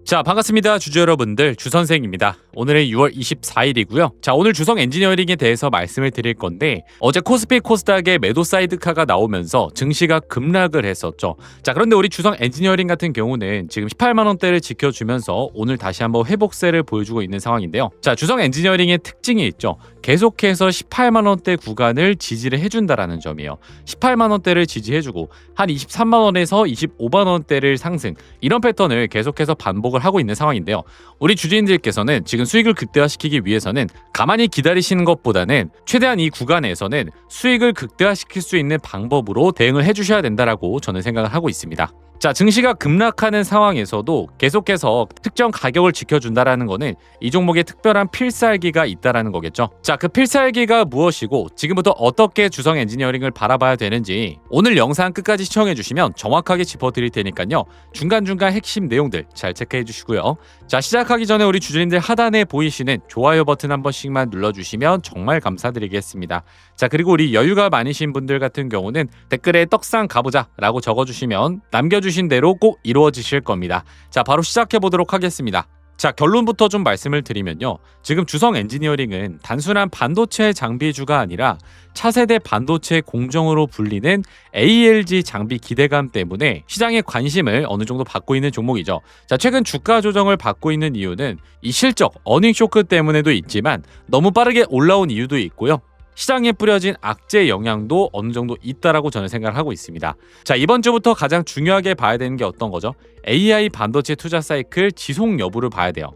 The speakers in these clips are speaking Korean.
자, 반갑습니다. 주주 여러분들, 주선생입니다. 오늘은 6월 24일이고요. 자, 오늘 주성 엔지니어링에 대해서 말씀을 드릴 건데, 어제 코스피 코스닥에 매도 사이드카가 나오면서 증시가 급락을 했었죠. 자, 그런데 우리 주성 엔지니어링 같은 경우는 지금 18만 원대를 지켜주면서 오늘 다시 한번 회복세를 보여주고 있는 상황인데요. 자, 주성 엔지니어링의 특징이 있죠. 계속해서 18만 원대 구간을 지지를 해준다라는 점이에요. 18만 원대를 지지해주고 한 23만 원에서 25만 원대를 상승, 이런 패턴을 계속해서 반복을 하고 있는 상황인데요. 우리 주주님들께서는 지금 수익을 극대화시키기 위해서는 가만히 기다리시는 것보다는 최대한 이 구간에서는 수익을 극대화시킬 수 있는 방법으로 대응을 해주셔야 된다라고 저는 생각을 하고 있습니다. 자, 증시가 급락하는 상황에서도 계속해서 특정 가격을 지켜준다라는 거는 이 종목에 특별한 필살기가 있다라는 거겠죠. 자, 그 필살기가 무엇이고 지금부터 어떻게 주성 엔지니어링을 바라봐야 되는지 오늘 영상 끝까지 시청해 주시면 정확하게 짚어드릴 테니까요. 중간중간 핵심 내용들 잘 체크해 주시고요. 자, 시작하기 전에 우리 주주님들 하단에 보이시는 좋아요 버튼 한 번씩만 눌러주시면 정말 감사드리겠습니다. 자, 그리고 우리 여유가 많으신 분들 같은 경우는 댓글에 떡상 가보자 라고 적어주시면 남겨주신 대로 꼭 이루어지실 겁니다. 자, 바로 시작해 보도록 하겠습니다. 자, 결론부터 좀 말씀을 드리면요. 지금 주성 엔지니어링은 단순한 반도체 장비주가 아니라 차세대 반도체 공정으로 불리는 ALG 장비 기대감 때문에 시장의 관심을 어느 정도 받고 있는 종목이죠. 자, 최근 주가 조정을 받고 있는 이유는 이 실적, 어닝 쇼크 때문에도 있지만 너무 빠르게 올라온 이유도 있고요. 시장에 뿌려진 악재 영향도 어느 정도 있다라고 저는 생각을 하고 있습니다. 자, 이번 주부터 가장 중요하게 봐야 되는 게 어떤 거죠? AI 반도체 투자 사이클 지속 여부를 봐야 돼요.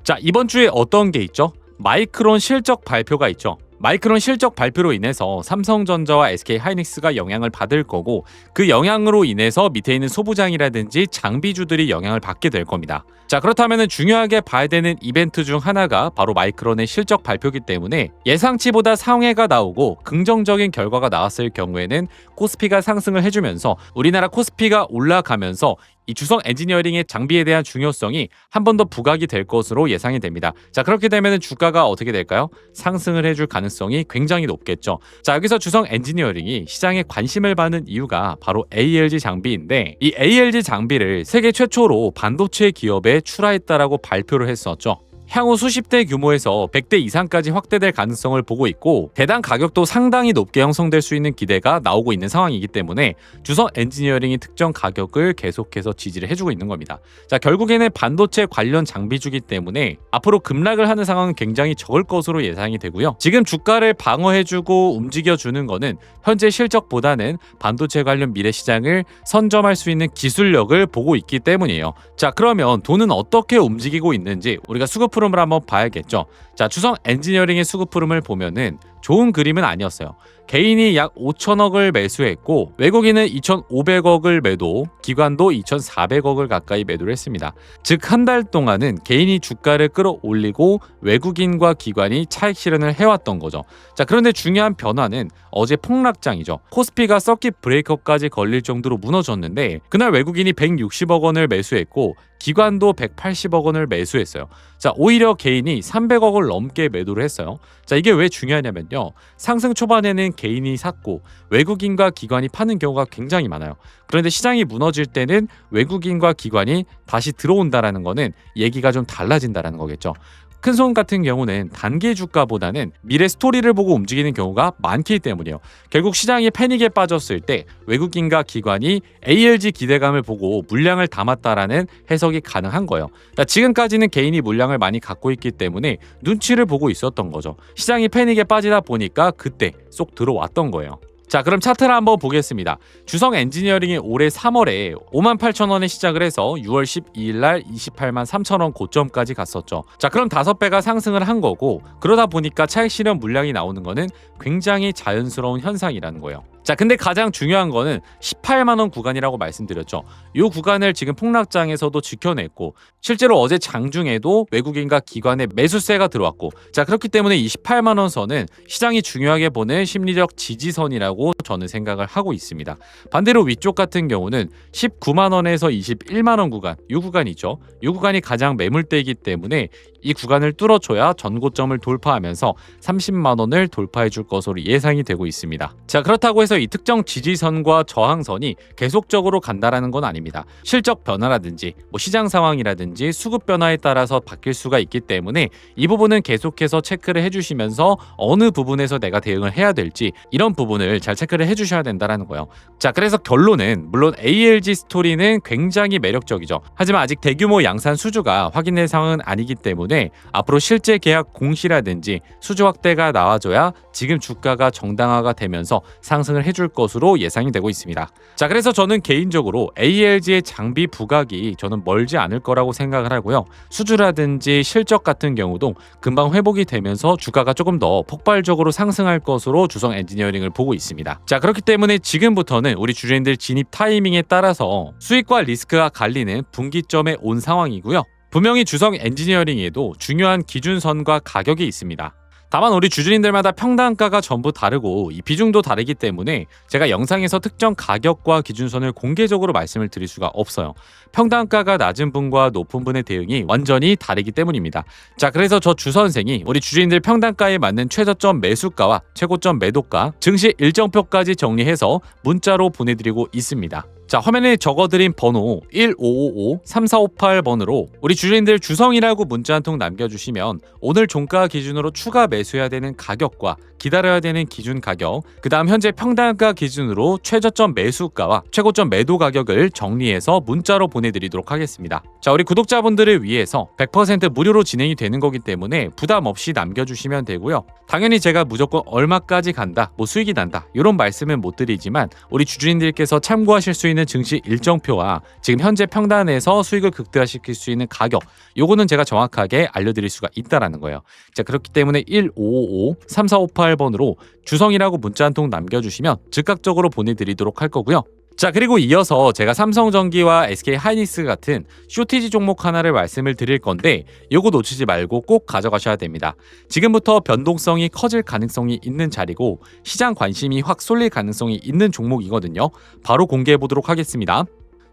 자, 이번 주에 어떤 게 있죠? 마이크론 실적 발표가 있죠. 마이크론 실적 발표로 인해서 삼성전자와 SK하이닉스가 영향을 받을 거고, 그 영향으로 인해서 밑에 있는 소부장이라든지 장비주들이 영향을 받게 될 겁니다. 자, 그렇다면 중요하게 봐야 되는 이벤트 중 하나가 바로 마이크론의 실적 발표이기 때문에 예상치보다 상회가 나오고 긍정적인 결과가 나왔을 경우에는 코스피가 상승을 해주면서 우리나라 코스피가 올라가면서 이 주성 엔지니어링의 장비에 대한 중요성이 한 번 더 부각이 될 것으로 예상이 됩니다. 자, 그렇게 되면 주가가 어떻게 될까요? 상승을 해줄 가능성이 굉장히 높겠죠. 자, 여기서 주성 엔지니어링이 시장에 관심을 받는 이유가 바로 ALG 장비인데, 이 ALG 장비를 세계 최초로 반도체 기업에 출하했다라고 발표를 했었죠. 향후 수십 대 규모에서 100대 이상까지 확대될 가능성을 보고 있고, 배당 가격도 상당히 높게 형성될 수 있는 기대가 나오고 있는 상황이기 때문에 주성 엔지니어링이 특정 가격을 계속해서 지지를 해주고 있는 겁니다. 자, 결국에는 반도체 관련 장비주기 때문에 앞으로 급락을 하는 상황은 굉장히 적을 것으로 예상이 되고요. 지금 주가를 방어해주고 움직여주는 거는 현재 실적보다는 반도체 관련 미래 시장을 선점할 수 있는 기술력을 보고 있기 때문이에요. 자, 그러면 돈은 어떻게 움직이고 있는지 우리가 수급 흐름을 한번 봐야겠죠. 자, 주성 엔지니어링의 수급 흐름을 보면은 좋은 그림은 아니었어요. 개인이 약 5천억을 매수했고 외국인은 2,500억을 매도, 기관도 2,400억을 가까이 매도를 했습니다. 즉, 한 달 동안은 개인이 주가를 끌어올리고 외국인과 기관이 차익 실현을 해왔던 거죠. 자, 그런데 중요한 변화는 어제 폭락장이죠. 코스피가 서킷 브레이커까지 걸릴 정도로 무너졌는데 그날 외국인이 160억 원을 매수했고 기관도 180억 원을 매수했어요. 자, 오히려 개인이 300억을 넘게 매도를 했어요. 자, 이게 왜 중요하냐면요. 상승 초반에는 개인이 샀고 외국인과 기관이 파는 경우가 굉장히 많아요. 그런데 시장이 무너질 때는 외국인과 기관이 다시 들어온다라는 거는 얘기가 좀 달라진다라는 거겠죠. 큰손 같은 경우는 단기 주가보다는 미래 스토리를 보고 움직이는 경우가 많기 때문이에요. 결국 시장이 패닉에 빠졌을 때 외국인과 기관이 ALG 기대감을 보고 물량을 담았다라는 해석이 가능한 거예요. 그러니까 지금까지는 개인이 물량을 많이 갖고 있기 때문에 눈치를 보고 있었던 거죠. 시장이 패닉에 빠지다 보니까 그때 쏙 들어왔던 거예요. 자, 그럼 차트를 한번 보겠습니다. 주성 엔지니어링이 올해 3월에 58,000원에 시작을 해서 6월 12일 날 28만 3천원 고점까지 갔었죠. 자, 그럼 5배가 상승을 한 거고, 그러다 보니까 차익 실현 물량이 나오는 거는 굉장히 자연스러운 현상이라는 거예요. 자, 근데 가장 중요한 거는 18만원 구간이라고 말씀드렸죠. 이 구간을 지금 폭락장에서도 지켜냈고, 실제로 어제 장중에도 외국인과 기관의 매수세가 들어왔고, 자, 그렇기 때문에 이 18만원 선은 시장이 중요하게 보는 심리적 지지선이라고 저는 생각을 하고 있습니다. 반대로 위쪽 같은 경우는 19만원에서 21만원 구간, 이 구간이죠. 이 구간이 가장 매물대이기 때문에 이 구간을 뚫어줘야 전고점을 돌파하면서 30만원을 돌파해 줄 것으로 예상이 되고 있습니다. 자, 그렇다고 해서 그래서 이 특정 지지선과 저항선이 계속적으로 간다라는 건 아닙니다. 실적 변화라든지 시장 상황이라든지 수급 변화에 따라서 바뀔 수가 있기 때문에 이 부분은 계속해서 체크를 해주시면서 어느 부분에서 내가 대응을 해야 될지 이런 부분을 잘 체크를 해주셔야 된다라는 거예요. 자, 그래서 결론은 물론 ALG 스토리는 굉장히 매력적이죠. 하지만 아직 대규모 양산 수주가 확인된 상황은 아니기 때문에 앞으로 실제 계약 공시라든지 수주 확대가 나와줘야 지금 주가가 정당화가 되면서 상승을 해줄 것으로 예상이 되고 있습니다. 자, 그래서 저는 개인적으로 ALG의 장비 부각이 저는 멀지 않을 거라고 생각을 하고요. 수주라든지 실적 같은 경우도 금방 회복이 되면서 주가가 조금 더 폭발적으로 상승할 것으로 주성 엔지니어링을 보고 있습니다. 자, 그렇기 때문에 지금부터는 우리 주주님들 진입 타이밍에 따라서 수익과 리스크가 갈리는 분기점에 온 상황이고요. 분명히 주성 엔지니어링에도 중요한 기준선과 가격이 있습니다. 다만 우리 주주님들마다 평단가가 전부 다르고 이 비중도 다르기 때문에 제가 영상에서 특정 가격과 기준선을 공개적으로 말씀을 드릴 수가 없어요. 평단가가 낮은 분과 높은 분의 대응이 완전히 다르기 때문입니다. 자, 그래서 저 주선생이 우리 주주님들 평단가에 맞는 최저점 매수가와 최고점 매도가, 증시 일정표까지 정리해서 문자로 보내드리고 있습니다. 자, 화면에 적어드린 번호 1555-3458번으로 우리 주주님들 주성이라고 문자 한 통 남겨주시면 오늘 종가 기준으로 추가 매수해야 되는 가격과 기다려야 되는 기준 가격, 그 다음 현재 평단가 기준으로 최저점 매수가와 최고점 매도 가격을 정리해서 문자로 보내드리도록 하겠습니다. 자, 우리 구독자분들을 위해서 100% 무료로 진행이 되는 거기 때문에 부담 없이 남겨주시면 되고요. 당연히 제가 무조건 얼마까지 간다, 수익이 난다 이런 말씀은 못 드리지만 우리 주주님들께서 참고하실 수 있는 증시 일정표와 지금 현재 평단에서 수익을 극대화시킬 수 있는 가격, 요거는 제가 정확하게 알려드릴 수가 있다라는 거예요. 자, 그렇기 때문에 1555-3458번으로 주성이라고 문자 한 통 남겨주시면 즉각적으로 보내드리도록 할 거고요. 자, 그리고 이어서 제가 삼성전기와 SK하이닉스 같은 쇼티지 종목 하나를 말씀을 드릴 건데 요거 놓치지 말고 꼭 가져가셔야 됩니다. 지금부터 변동성이 커질 가능성이 있는 자리고 시장 관심이 확 쏠릴 가능성이 있는 종목이거든요. 바로 공개해 보도록 하겠습니다.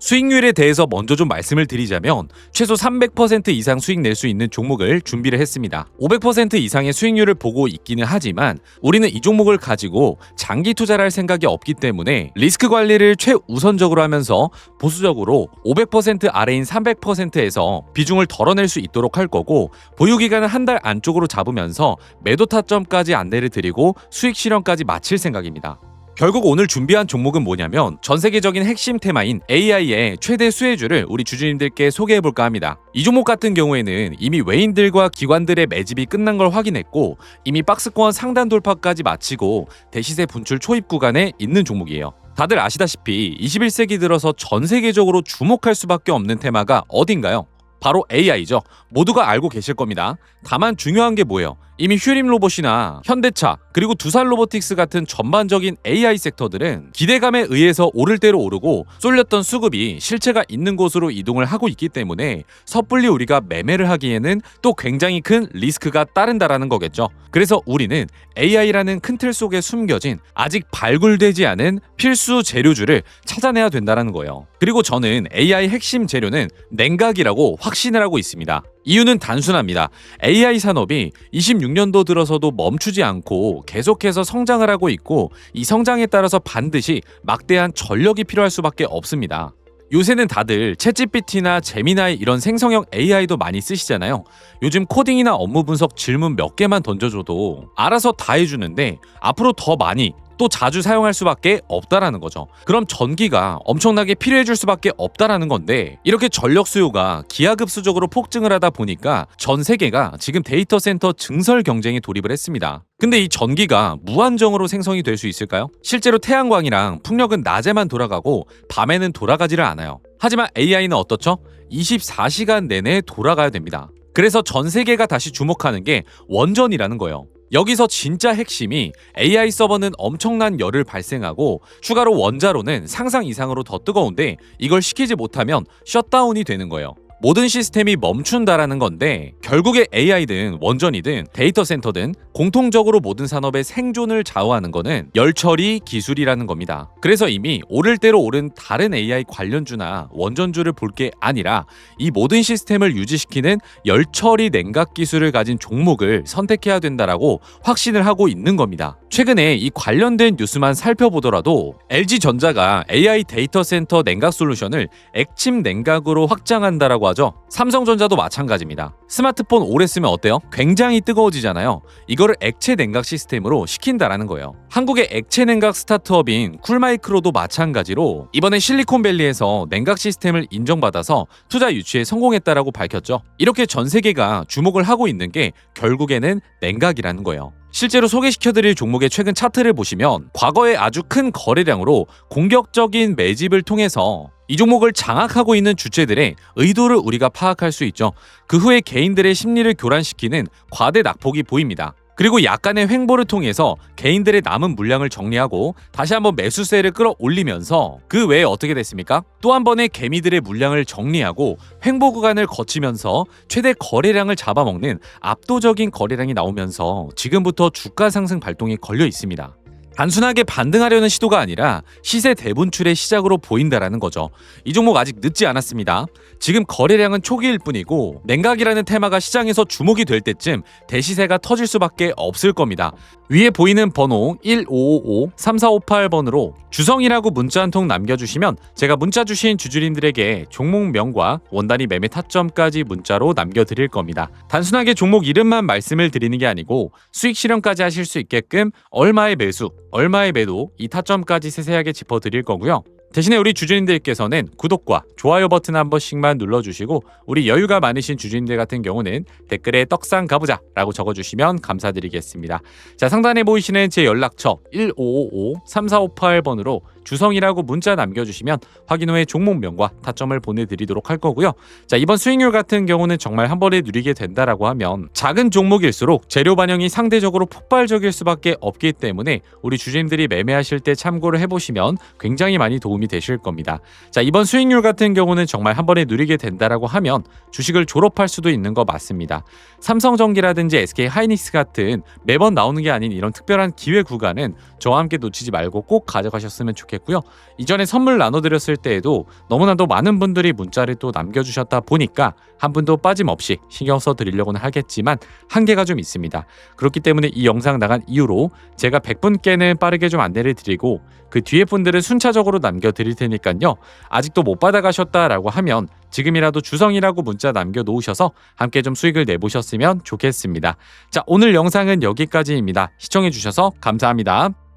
수익률에 대해서 먼저 좀 말씀을 드리자면 최소 300% 이상 수익 낼 수 있는 종목을 준비를 했습니다. 500% 이상의 수익률을 보고 있기는 하지만 우리는 이 종목을 가지고 장기 투자를 할 생각이 없기 때문에 리스크 관리를 최우선적으로 하면서 보수적으로 500% 아래인 300%에서 비중을 덜어낼 수 있도록 할 거고, 보유기간은 한 달 안쪽으로 잡으면서 매도 타점까지 안내를 드리고 수익 실현까지 마칠 생각입니다. 결국 오늘 준비한 종목은 뭐냐면 전 세계적인 핵심 테마인 AI의 최대 수혜주를 우리 주주님들께 소개해볼까 합니다. 이 종목 같은 경우에는 이미 외인들과 기관들의 매집이 끝난 걸 확인했고 이미 박스권 상단 돌파까지 마치고 대시세 분출 초입 구간에 있는 종목이에요. 다들 아시다시피 21세기 들어서 전 세계적으로 주목할 수밖에 없는 테마가 어딘가요? 바로 AI죠. 모두가 알고 계실 겁니다. 다만 중요한 게 뭐예요? 이미 휴림 로봇이나 현대차 그리고 두산 로보틱스 같은 전반적인 AI 섹터들은 기대감에 의해서 오를 대로 오르고 쏠렸던 수급이 실체가 있는 곳으로 이동을 하고 있기 때문에 섣불리 우리가 매매를 하기에는 또 굉장히 큰 리스크가 따른다라는 거겠죠. 그래서 우리는 AI라는 큰 틀 속에 숨겨진 아직 발굴되지 않은 필수 재료주를 찾아내야 된다는 거예요. 그리고 저는 AI 핵심 재료는 냉각이라고 확신을 하고 있습니다. 이유는 단순합니다. AI 산업이 26년도 들어서도 멈추지 않고 계속해서 성장을 하고 있고 이 성장에 따라서 반드시 막대한 전력이 필요할 수밖에 없습니다. 요새는 다들 챗GPT나 제미나이 이런 생성형 AI도 많이 쓰시잖아요. 요즘 코딩이나 업무 분석 질문 몇 개만 던져줘도 알아서 다 해주는데 앞으로 더 많이 또 자주 사용할 수밖에 없다라는 거죠. 그럼 전기가 엄청나게 필요해질 수밖에 없다라는 건데 이렇게 전력 수요가 기하급수적으로 폭증을 하다 보니까 전 세계가 지금 데이터 센터 증설 경쟁에 돌입을 했습니다. 근데 이 전기가 무한정으로 생성이 될 수 있을까요? 실제로 태양광이랑 풍력은 낮에만 돌아가고 밤에는 돌아가지를 않아요. 하지만 AI는 어떻죠? 24시간 내내 돌아가야 됩니다. 그래서 전 세계가 다시 주목하는 게 원전이라는 거예요. 여기서 진짜 핵심이 AI 서버는 엄청난 열을 발생하고 추가로 원자로는 상상 이상으로 더 뜨거운데 이걸 시키지 못하면 셧다운이 되는 거예요. 모든 시스템이 멈춘다라는 건데 결국에 AI든 원전이든 데이터 센터든 공통적으로 모든 산업의 생존을 좌우하는 거는 열처리 기술이라는 겁니다. 그래서 이미 오를 대로 오른 다른 AI 관련주나 원전주를 볼 게 아니라 이 모든 시스템을 유지시키는 열처리 냉각 기술을 가진 종목을 선택해야 된다라고 확신을 하고 있는 겁니다. 최근에 이 관련된 뉴스만 살펴보더라도 LG전자가 AI 데이터 센터 냉각 솔루션을 액침 냉각으로 확장한다라고 하죠. 삼성전자도 마찬가지입니다. 스마트폰 오래 쓰면 어때요? 굉장히 뜨거워지잖아요. 이거를 액체 냉각 시스템으로 시킨다라는 거예요. 한국의 액체 냉각 스타트업인 쿨마이크로도 마찬가지로 이번에 실리콘밸리에서 냉각 시스템을 인정받아서 투자 유치에 성공했다라고 밝혔죠. 이렇게 전 세계가 주목을 하고 있는 게 결국에는 냉각이라는 거예요. 실제로 소개시켜드릴 종목의 최근 차트를 보시면 과거에 아주 큰 거래량으로 공격적인 매집을 통해서 이 종목을 장악하고 있는 주체들의 의도를 우리가 파악할 수 있죠. 그 후에 개인들의 심리를 교란시키는 과대 낙폭이 보입니다. 그리고 약간의 횡보를 통해서 개인들의 남은 물량을 정리하고 다시 한번 매수세를 끌어올리면서 그 외에 어떻게 됐습니까? 또 한 번의 개미들의 물량을 정리하고 횡보 구간을 거치면서 최대 거래량을 잡아먹는 압도적인 거래량이 나오면서 지금부터 주가 상승 발동이 걸려 있습니다. 단순하게 반등하려는 시도가 아니라 시세 대분출의 시작으로 보인다라는 거죠. 이 종목 아직 늦지 않았습니다. 지금 거래량은 초기일 뿐이고 냉각이라는 테마가 시장에서 주목이 될 때쯤 대시세가 터질 수밖에 없을 겁니다. 위에 보이는 번호 1555-3458번으로 주성이라고 문자 한 통 남겨주시면 제가 문자 주신 주주님들에게 종목명과 원단위 매매 타점까지 문자로 남겨드릴 겁니다. 단순하게 종목 이름만 말씀을 드리는 게 아니고 수익 실현까지 하실 수 있게끔 얼마의 매수, 얼마의 매도, 이 타점까지 세세하게 짚어드릴 거고요. 대신에 우리 주주님들께서는 구독과 좋아요 버튼 한 번씩만 눌러주시고 우리 여유가 많으신 주주님들 같은 경우는 댓글에 떡상 가보자 라고 적어주시면 감사드리겠습니다. 자, 상단에 보이시는 제 연락처 1555-3458번으로 주성이라고 문자 남겨주시면 확인 후에 종목명과 타점을 보내드리도록 할 거고요. 자, 이번 수익률 같은 경우는 정말 한 번에 누리게 된다라고 하면 작은 종목일수록 재료 반영이 상대적으로 폭발적일 수밖에 없기 때문에 우리 주주님들이 매매하실 때 참고를 해보시면 굉장히 많이 도움이 되실 겁니다. 자, 이번 수익률 같은 경우는 정말 한 번에 누리게 된다라고 하면 주식을 졸업할 수도 있는 거 맞습니다. 삼성전기라든지 SK하이닉스 같은 매번 나오는 게 아닌 이런 특별한 기회 구간은 저와 함께 놓치지 말고 꼭 가져가셨으면 좋겠고요. 이전에 선물 나눠드렸을 때에도 너무나도 많은 분들이 문자를 또 남겨주셨다 보니까 한 분도 빠짐없이 신경 써 드리려고는 하겠지만 한계가 좀 있습니다. 그렇기 때문에 이 영상 나간 이후로 제가 100분께는 빠르게 좀 안내를 드리고 그 뒤에 분들은 순차적으로 남겨드릴 테니까요. 아직도 못 받아가셨다라고 하면 지금이라도 주성이라고 문자 남겨놓으셔서 함께 좀 수익을 내보셨으면 좋겠습니다. 자, 오늘 영상은 여기까지입니다. 시청해주셔서 감사합니다.